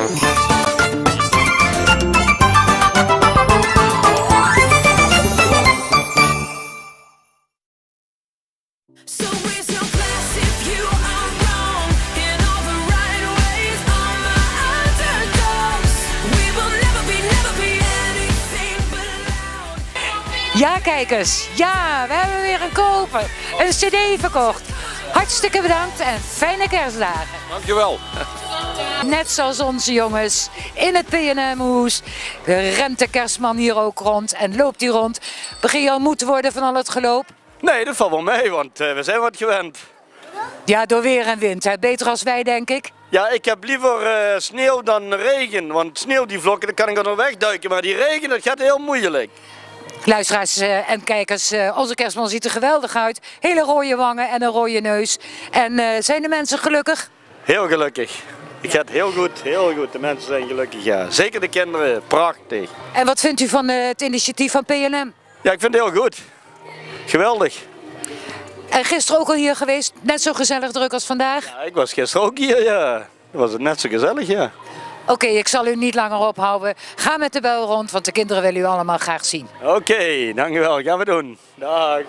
So raise your glass if you are wrong in all the right ways. All the underdogs. We will never be anything but loud. Ja, kijkers, ja, we hebben weer een koper, een cd verkocht. Hartstikke bedankt en fijne kerstdagen. Dankjewel. Net zoals onze jongens in het P&M-hoes. Rent de kerstman hier ook rond en loopt hij rond. Begin je al moe te worden van al het geloop? Nee, dat valt wel mee, want we zijn wat gewend. Ja, door weer en wind. Hè? Beter als wij, denk ik. Ja, ik heb liever sneeuw dan regen. Want sneeuw, die vlokken, dat kan ik er nog wegduiken. Maar die regen, dat gaat heel moeilijk. Luisteraars en kijkers, onze kerstman ziet er geweldig uit. Hele rode wangen en een rode neus. En zijn de mensen gelukkig? Heel gelukkig. Het gaat heel goed, heel goed. De mensen zijn gelukkig, ja. Zeker de kinderen, prachtig. En wat vindt u van het initiatief van P&M? Ja, ik vind het heel goed. Geweldig. En gisteren ook al hier geweest, net zo gezellig druk als vandaag? Ja, ik was gisteren ook hier, ja. Dan was het net zo gezellig, ja. Oké, ik zal u niet langer ophouden. Ga met de bel rond, want de kinderen willen u allemaal graag zien. Oké, dankjewel. Gaan we doen. Dag.